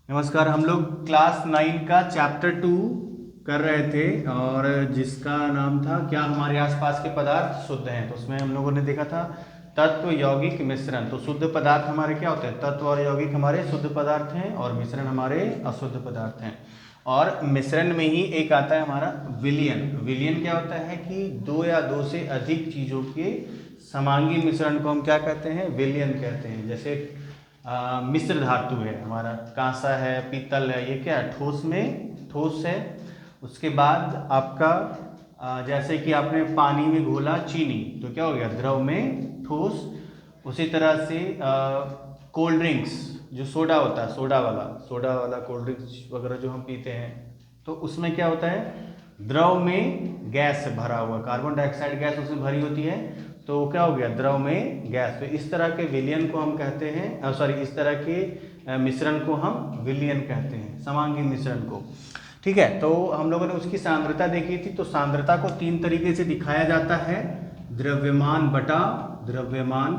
नमस्कार। हम लोग क्लास 9 का चैप्टर 2 कर रहे थे और जिसका नाम था क्या हमारे आसपास के पदार्थ शुद्ध हैं। तो उसमें हम लोगों ने देखा था तत्व यौगिक मिश्रण। तो शुद्ध पदार्थ हमारे क्या होते हैं? तत्व और यौगिक हमारे शुद्ध पदार्थ हैं और मिश्रण हमारे अशुद्ध पदार्थ हैं। और मिश्रण में ही एक आता है हमारा विलयन। विलयन क्या होता है कि दो या दो से अधिक चीज़ों के समांगी मिश्रण को हम क्या कहते हैं? विलयन कहते हैं। जैसे मिश्र धातु है हमारा, कांसा है, पीतल है, ये क्या है? ठोस में ठोस है। उसके बाद आपका जैसे कि आपने पानी में घोला चीनी तो क्या हो गया? द्रव में ठोस। उसी तरह से कोल्ड ड्रिंक्स जो सोडा होता है, सोडा वाला कोल्ड ड्रिंक्स वगैरह जो हम पीते हैं तो उसमें क्या होता है? द्रव में गैस भरा हुआ, कार्बन डाइऑक्साइड गैस उसमें भरी होती है तो क्या हो गया? द्रव में गैस। तो इस तरह के विलयन को हम कहते हैं, इस तरह के मिश्रण को हम विलयन कहते हैं, समांगी मिश्रण को। ठीक है, तो हम लोगों ने उसकी सांद्रता देखी थी। तो सांद्रता को तीन तरीके से दिखाया जाता है, द्रव्यमान बटा द्रव्यमान,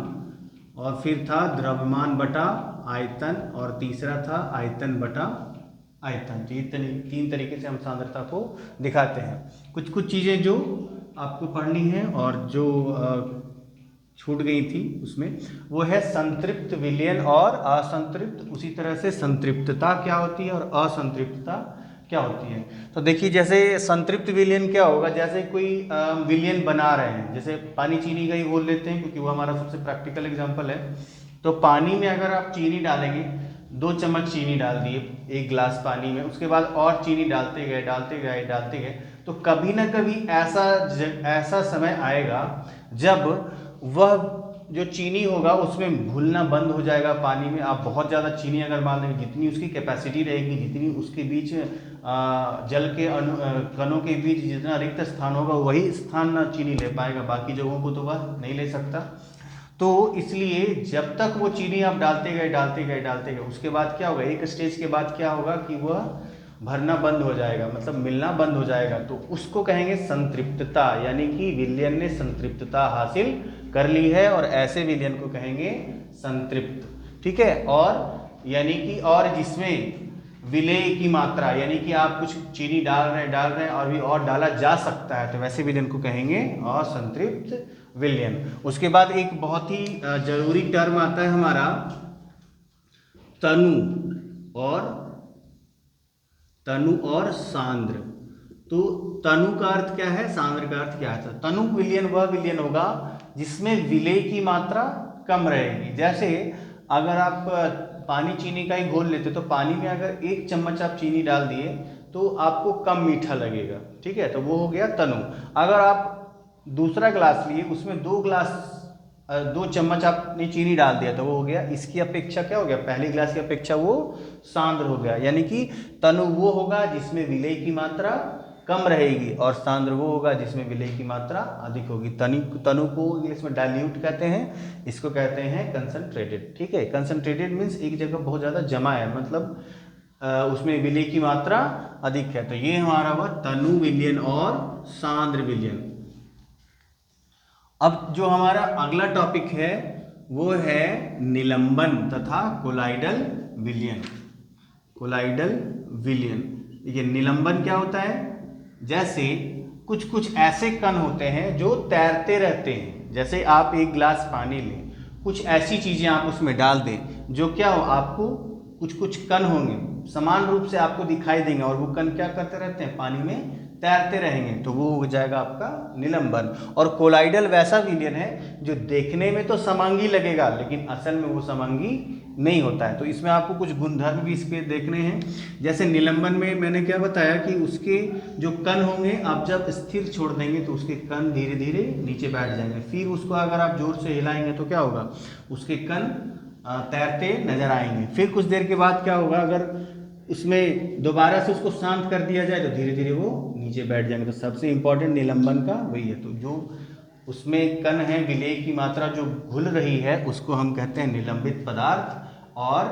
और फिर था द्रव्यमान बटा आयतन, और तीसरा था आयतन बटा आयतन। तो ये तीन तरीके से हम सांद्रता को दिखाते हैं। कुछ कुछ चीज़ें जो आपको पढ़नी है और जो छूट गई थी उसमें वो है संतृप्त विलयन और असंतृप्त। उसी तरह से संतृप्तता क्या होती है और असंतृप्तता क्या होती है। तो देखिए, जैसे संतृप्त विलयन क्या होगा? जैसे कोई विलयन बना रहे हैं, जैसे पानी चीनी का ही बोल लेते हैं क्योंकि वो हमारा सबसे प्रैक्टिकल एग्जांपल है। तो पानी में अगर आप चीनी डालेंगे, 2 चम्मच चीनी डाल दिए एक गिलास पानी में, उसके बाद और चीनी डालते गए तो कभी ना कभी ऐसा समय आएगा जब वह जो चीनी होगा उसमें घुलना बंद हो जाएगा पानी में। आप बहुत ज़्यादा चीनी अगर मान लेंगे, जितनी उसकी कैपेसिटी रहेगी, जितनी उसके बीच जल के कणों के बीच जितना रिक्त स्थान होगा वही स्थान ना चीनी ले पाएगा, बाकी जगहों को तो वह नहीं ले सकता। तो इसलिए जब तक वो चीनी आप डालते गए उसके बाद क्या होगा? एक स्टेज के बाद क्या होगा कि वह भरना बंद हो जाएगा, मतलब मिलना बंद हो जाएगा। तो उसको कहेंगे संतृप्तता, यानी कि विलयन ने संतृप्तता हासिल कर ली है और ऐसे विलयन को कहेंगे संतृप्त। ठीक है, और यानी कि और जिसमें विलेय की मात्रा, यानी कि आप कुछ चीनी डाल रहे हैं और भी और डाला जा सकता है, तो वैसे विलयन को कहेंगे असंतृप्त विलयन। उसके बाद एक बहुत ही जरूरी टर्म आता है हमारा तनु और सांद्र। तो तनु का अर्थ क्या है, सांद्र का अर्थ क्या है? तो तनु विलयन वह विलयन होगा जिसमें विलेय की मात्रा कम रहेगी। जैसे अगर आप पानी चीनी का ही घोल लेते तो पानी में अगर 1 चम्मच आप चीनी डाल दिए तो आपको कम मीठा लगेगा। ठीक है, तो वो हो गया तनु। अगर आप दूसरा ग्लास लिए, उसमें 2 चम्मच आपने चीनी डाल दिया तो वो हो गया, इसकी अपेक्षा क्या हो गया? पहले ग्लास की अपेक्षा वो सांद्र हो गया। यानी कि तनु वो होगा जिसमें विलेय की मात्रा कम रहेगी और सांद्र वो होगा जिसमें विलेय की मात्रा अधिक होगी। तनु को इंग्लिश में डाइल्यूट कहते हैं, इसको कहते हैं कंसंट्रेटेड। ठीक है, कंसंट्रेटेड मीन्स एक जगह बहुत ज़्यादा जमा है, मतलब उसमें विलेय की मात्रा अधिक है। तो ये हमारा हुआ तनु विलयन और सांद्र विलयन। अब जो हमारा अगला टॉपिक है वो है निलंबन तथा कोलाइडल विलयन। कोलाइडल विलयन, देखिए निलंबन क्या होता है? जैसे कुछ कुछ ऐसे कण होते हैं जो तैरते रहते हैं। जैसे आप एक गिलास पानी लें, कुछ ऐसी चीजें आप उसमें डाल दें जो क्या हो, आपको कुछ कुछ कण होंगे समान रूप से आपको दिखाई देंगे और वो कण क्या करते रहते हैं? पानी में तैरते रहेंगे, तो वो हो जाएगा आपका निलंबन। और कोलाइडल वैसा विलयन है जो देखने में तो समांगी लगेगा लेकिन असल में वो समांगी नहीं होता है। तो इसमें आपको कुछ गुणधर्म भी इसके देखने हैं। जैसे निलंबन में मैंने क्या बताया कि उसके जो कण होंगे आप जब स्थिर छोड़ देंगे तो उसके कण धीरे धीरे नीचे बैठ जाएंगे। फिर उसको अगर आप जोर से हिलाएंगे तो क्या होगा? उसके कण तैरते नजर आएंगे। फिर कुछ देर के बाद क्या होगा? अगर उसमें दोबारा से उसको शांत कर दिया जाए तो धीरे धीरे वो नीचे बैठ जाएंगे। तो सबसे इंपॉर्टेंट निलंबन का वही है। तो जो उसमें कण है, विलेय की मात्रा जो घुल रही है उसको हम कहते हैं निलंबित पदार्थ, और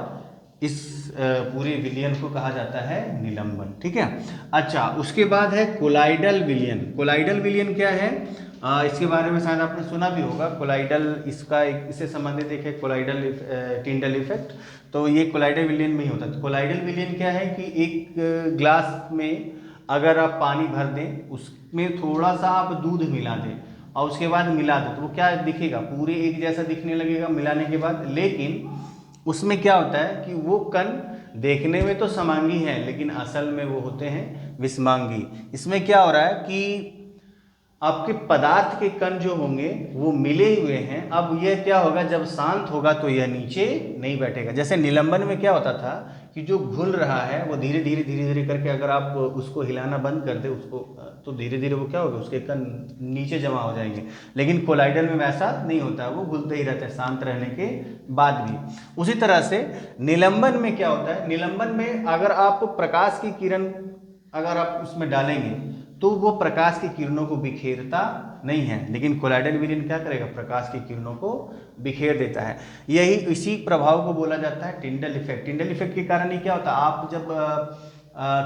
इस पूरे विलयन को कहा जाता है निलंबन। ठीक है, अच्छा उसके बाद है कोलाइडल विलयन। कोलाइडल विलयन क्या है? इसके बारे में शायद आपने सुना भी होगा, कोलाइडल, इसका एक इससे संबंधित एक है कोलाइडल टिंडल इफेक्ट। तो ये कोलाइडल विलयन में ही होता है। तो कोलाइडल विलयन क्या है कि एक ग्लास में अगर आप पानी भर दें, उसमें थोड़ा सा आप दूध मिला दें और उसके बाद मिला दें, तो वो क्या दिखेगा, पूरे एक जैसा दिखने लगेगा मिलाने के बाद। लेकिन उसमें क्या होता है कि वो कण देखने में तो समांगी है, लेकिन असल में वो होते हैं विषमांगी। इसमें क्या हो रहा है कि आपके पदार्थ के कण जो होंगे वो मिले हुए हैं। अब यह क्या होगा, जब शांत होगा तो यह नीचे नहीं बैठेगा। जैसे निलंबन में क्या होता था कि जो घुल रहा है वो धीरे धीरे करके अगर आप उसको हिलाना बंद कर दे उसको, तो धीरे धीरे वो क्या होगा, उसके कण नीचे जमा हो जाएंगे। लेकिन कोलाइडल में वैसा नहीं होता है, वो घुलते ही रहते हैं शांत रहने के बाद भी। उसी तरह से निलंबन में क्या होता है, निलंबन में अगर आप प्रकाश की किरण अगर आप उसमें डालेंगे तो वो प्रकाश की किरणों को बिखेरता नहीं है, लेकिन कोलाइडल विलयन क्या करेगा, प्रकाश की किरणों को बिखेर देता है। यही इसी प्रभाव को बोला जाता है टिंडल इफेक्ट। टिंडल इफेक्ट के कारण ही क्या होता है, आप जब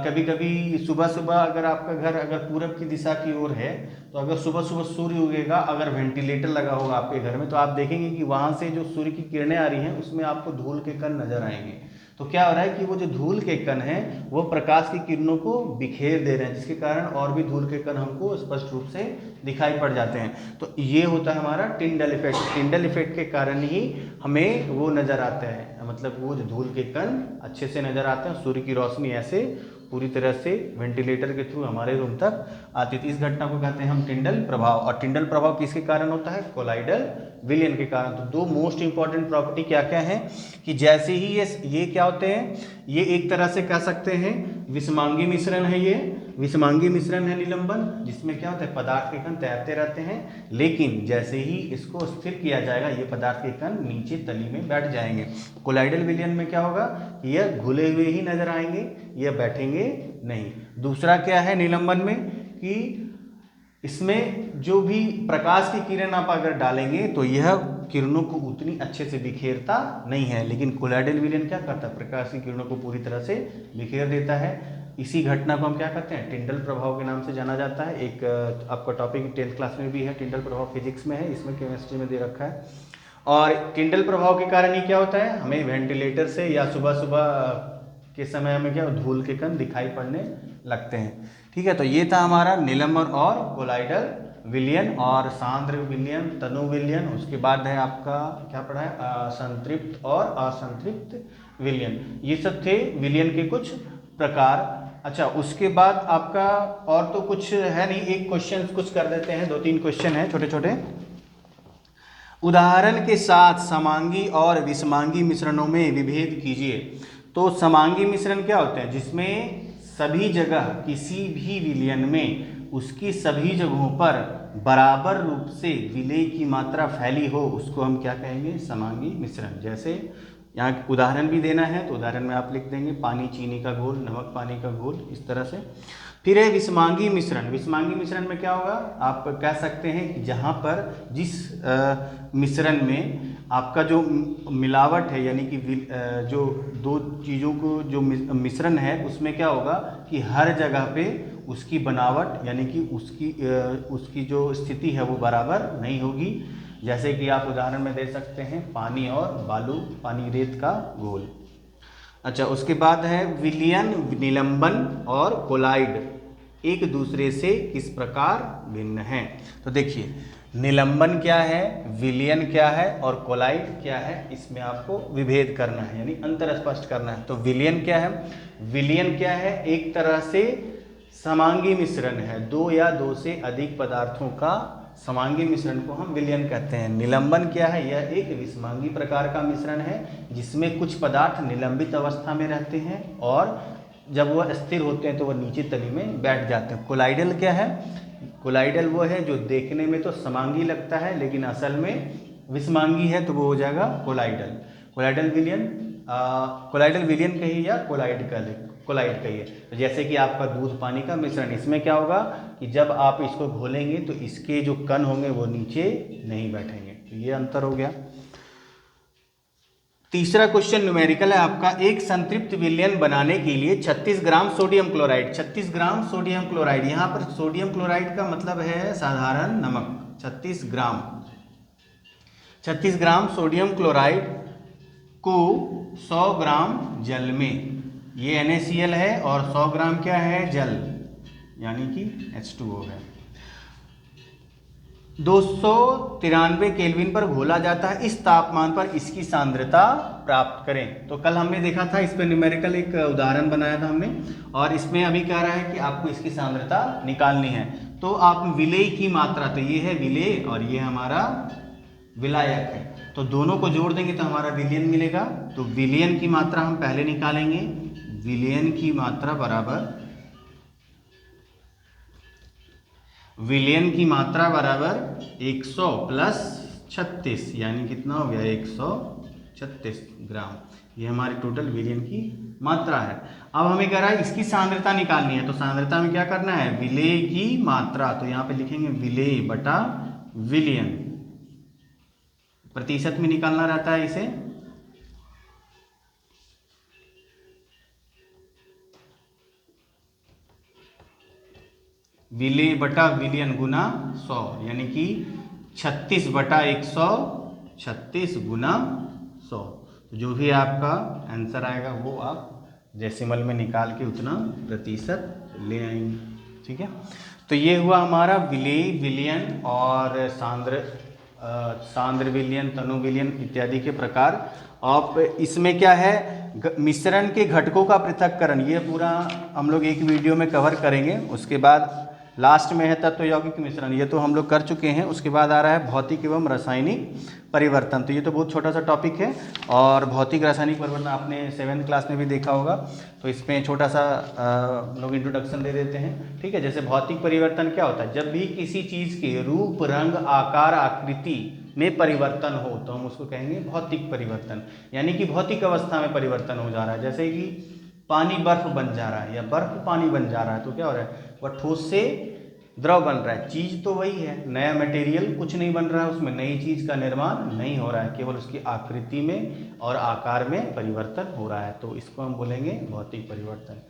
कभी कभी सुबह सुबह अगर आपका घर अगर पूरब की दिशा की ओर है, तो अगर सुबह सुबह सूर्य उगेगा, अगर वेंटिलेटर लगा होगा आपके घर में, तो आप देखेंगे कि वहाँ से जो सूर्य की किरणें आ रही हैं उसमें आपको धूल के कण नजर आएंगे। तो क्या हो रहा है कि वो जो धूल के कण हैं वो प्रकाश की किरणों को बिखेर दे रहे हैं, जिसके कारण और भी धूल के कण हमको स्पष्ट रूप से दिखाई पड़ जाते हैं। तो ये होता है हमारा टिंडल इफेक्ट। टिंडल इफेक्ट के कारण ही हमें वो नज़र आते हैं, मतलब वो जो धूल के कण अच्छे से नज़र आते हैं। सूर्य की रोशनी ऐसे पूरी तरह से वेंटिलेटर के थ्रू हमारे रूम तक आती थी। इस घटना को कहते हैं हम टिंडल प्रभाव। और टिंडल प्रभाव किसके कारण होता है, कोलाइडल विलयन के कारण। तो दो मोस्ट इंपॉर्टेंट प्रॉपर्टी क्या क्या है कि जैसे ही ये क्या होते हैं, ये एक तरह से कह सकते हैं विषमांगी मिश्रण है। ये विषमांगी मिश्रण है निलंबन, जिसमें क्या होता है पदार्थ के कण तैरते रहते हैं, लेकिन जैसे ही इसको स्थिर किया जाएगा ये पदार्थ के कण नीचे तली में बैठ जाएंगे। कोलाइडल विलयन में क्या होगा, यह घुले हुए ही नजर आएंगे, यह बैठेंगे नहीं। दूसरा क्या है निलंबन में कि इसमें जो भी प्रकाश की किरण आप अगर डालेंगे तो यह किरणों को उतनी अच्छे से बिखेरता नहीं है, लेकिन कोलाइडल विलयन क्या करता है, प्रकाश की किरणों को पूरी तरह से बिखेर देता है। इसी घटना को हम क्या कहते हैं, टिंडल प्रभाव के नाम से जाना जाता है। एक आपका टॉपिक 10th क्लास में भी है, टिंडल प्रभाव फिजिक्स में है, इसमें केमिस्ट्री में दे रखा है। और टिंडल प्रभाव के कारण ही क्या होता है, हमें वेंटिलेटर से या सुबह सुबह के समय हमें क्या धूल के कण दिखाई पड़ने लगते हैं। ठीक है, तो ये था हमारा निलंबन और कोलाइडल विलयन और सांद्र विलयन, तनु विलयन। उसके बाद है आपका क्या पढ़ा है, संतृप्त और असंतृप्त विलयन। ये सब थे विलयन के कुछ प्रकार। अच्छा, उसके बाद आपका और तो कुछ है नहीं, एक क्वेश्चन कुछ कर देते हैं, 2-3 क्वेश्चन है छोटे छोटे। उदाहरण के साथ समांगी और विषमांगी मिश्रणों में विभेद कीजिए। तो समांगी मिश्रण क्या होते हैं, जिसमें सभी जगह किसी भी विलयन में उसकी सभी जगहों पर बराबर रूप से विलेय की मात्रा फैली हो, उसको हम क्या कहेंगे, समांगी मिश्रण। जैसे यहाँ उदाहरण भी देना है तो उदाहरण में आप लिख देंगे पानी चीनी का घोल, नमक पानी का घोल, इस तरह से। फिर है विषमांगी मिश्रण। विषमांगी मिश्रण में क्या होगा, आप कह सकते हैं कि जहाँ पर जिस मिश्रण में आपका जो मिलावट है, यानी कि जो दो चीज़ों को जो मिश्रण है उसमें क्या होगा कि हर जगह पे उसकी बनावट यानी कि उसकी जो स्थिति है वो बराबर नहीं होगी। जैसे कि आप उदाहरण में दे सकते हैं पानी और बालू, पानी रेत का घोल। अच्छा, उसके बाद है विलयन, निलंबन और कोलाइड एक दूसरे से किस प्रकार भिन्न हैं। तो देखिए निलंबन क्या है, विलयन क्या है और कोलाइड क्या है, इसमें आपको विभेद करना है यानी अंतर स्पष्ट करना है। तो विलयन क्या है, विलयन क्या है, एक तरह से समांगी मिश्रण है, दो या दो से अधिक पदार्थों का समांगी मिश्रण को हम विलयन कहते हैं। निलंबन क्या है, यह एक विषमांगी प्रकार का मिश्रण है जिसमें कुछ पदार्थ निलंबित अवस्था में रहते हैं और जब वह स्थिर होते हैं तो वह नीचे तली में बैठ जाते हैं। कोलाइडल क्या है, कोलाइडल वो है जो देखने में तो समांगी लगता है लेकिन असल में विषमांगी है, तो वो हो जाएगा कोलाइडल। कोलाइडल विलयन, कोलाइडल विलयन कहिए या कोलाइड कहिए। तो जैसे कि आपका दूध पानी का मिश्रण, इसमें क्या होगा कि जब आप इसको घोलेंगे तो इसके जो कण होंगे वो नीचे नहीं बैठेंगे। तो ये अंतर हो गया। तीसरा क्वेश्चन न्यूमेरिकल है आपका, एक संतृप्त विलयन बनाने के लिए 36 gram sodium chloride, 36 gram sodium chloride. यहाँ पर सोडियम क्लोराइड का मतलब है साधारण नमक। 36 ग्राम 36 ग्राम सोडियम क्लोराइड को 100 ग्राम जल में, ये NaCl है और 100 ग्राम क्या है, जल, यानी कि H2O है, 293 केल्विन पर घोला जाता है। इस तापमान पर इसकी सांद्रता प्राप्त करें। तो कल हमने देखा था, इस पे न्यूमेरिकल एक उदाहरण बनाया था हमने, और इसमें अभी कह रहा है कि आपको इसकी सांद्रता निकालनी है। तो आप विलेय की मात्रा, तो ये है विलेय और ये हमारा विलायक है, तो दोनों को जोड़ देंगे तो हमारा विलयन मिलेगा। तो विलयन की मात्रा हम पहले निकालेंगे, विलयन की मात्रा बराबर, विलयन की मात्रा बराबर 100 प्लस 36, यानी कितना हो गया, 136 ग्राम, ये हमारी टोटल विलयन की मात्रा है। अब हमें कह रहा है इसकी सांद्रता निकालनी है, तो सांद्रता में क्या करना है, विलेय की मात्रा, तो यहाँ पे लिखेंगे विलेय बटा विलयन, प्रतिशत में निकालना रहता है इसे, विलेय बटा विलयन गुना 100, यानी कि 36 बटा 136 गुना 100। तो जो भी आपका आंसर आएगा वो आप डेसिमल में निकाल के उतना प्रतिशत ले आएंगे, ठीक है। तो ये हुआ हमारा विलेय विलयन और सांद्र विलयन, तनु विलयन इत्यादि के प्रकार। अब इसमें क्या है, मिश्रण के घटकों का पृथक्करण, ये पूरा हम लोग एक वीडियो में कवर करेंगे। उसके बाद लास्ट में है तत्व यौगिक मिश्रण, ये तो हम लोग कर चुके हैं। उसके बाद आ रहा है भौतिक एवं रासायनिक परिवर्तन, तो ये तो बहुत छोटा सा टॉपिक है, और भौतिक रासायनिक परिवर्तन आपने 7th क्लास में भी देखा होगा, तो इसमें छोटा सा लोग इंट्रोडक्शन दे देते हैं, ठीक है। जैसे भौतिक परिवर्तन क्या होता है, जब भी किसी चीज़ के रूप, रंग, आकार, आकृति में परिवर्तन हो तो हम उसको कहेंगे भौतिक परिवर्तन, यानी कि भौतिक अवस्था में परिवर्तन हो जा रहा है। जैसे कि पानी बर्फ बन जा रहा है या बर्फ पानी बन जा रहा है, तो क्या हो रहा है, वह ठोस से द्रव बन रहा है, चीज़ तो वही है, नया मटेरियल कुछ नहीं बन रहा है, उसमें नई चीज़ का निर्माण नहीं हो रहा है, केवल उसकी आकृति में और आकार में परिवर्तन हो रहा है, तो इसको हम बोलेंगे भौतिक परिवर्तन।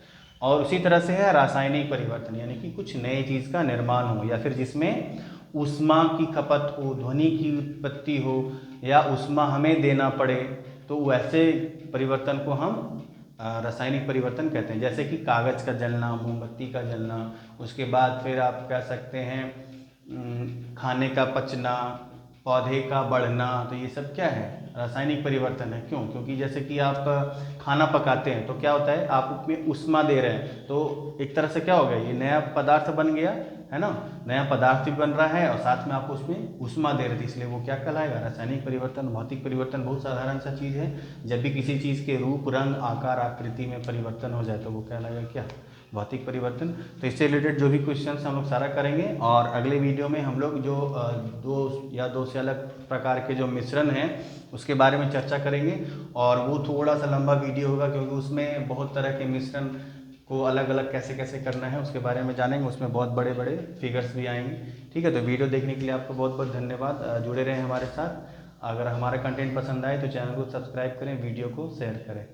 और उसी तरह से है रासायनिक परिवर्तन, यानी कि कुछ नए चीज़ का निर्माण हो, या फिर जिसमें ऊष्मा की खपत हो, ध्वनि की उत्पत्ति हो, या ऊष्मा हमें देना पड़े, तो वैसे परिवर्तन को हम रासायनिक परिवर्तन कहते हैं। जैसे कि कागज़ का जलना, मोमबत्ती का जलना, उसके बाद फिर आप कह सकते हैं खाने का पचना, पौधे का बढ़ना, तो ये सब क्या है, रासायनिक परिवर्तन है। क्यों? क्योंकि जैसे कि आप खाना पकाते हैं तो क्या होता है, आप उसमें ऊष्मा दे रहे हैं, तो एक तरह से क्या हो गया, ये नया पदार्थ बन गया है ना, नया पदार्थ भी बन रहा है और साथ में आप उसमें ऊष्मा दे रहे थे, इसलिए वो क्या कहलाएगा, रासायनिक परिवर्तन। भौतिक परिवर्तन बहुत साधारण सा चीज़ है, जब भी किसी चीज़ के रूप, रंग, आकार, आकृति में परिवर्तन हो जाए तो वो कहलाएगा क्या, भौतिक परिवर्तन। तो इससे रिलेटेड जो भी क्वेश्चन हम लोग सारा करेंगे, और अगले वीडियो में हम लोग जो दो से अलग प्रकार के जो मिश्रण हैं उसके बारे में चर्चा करेंगे, और वो थोड़ा सा लंबा वीडियो होगा क्योंकि उसमें बहुत तरह के मिश्रण को अलग अलग कैसे कैसे करना है उसके बारे में जानेंगे, उसमें बहुत बड़े बड़े फिगर्स भी आएंगे, ठीक है। तो वीडियो देखने के लिए आपको बहुत बहुत धन्यवाद, जुड़े रहें हमारे साथ। अगर हमारा कंटेंट पसंद आए तो चैनल को सब्सक्राइब करें, वीडियो को शेयर करें।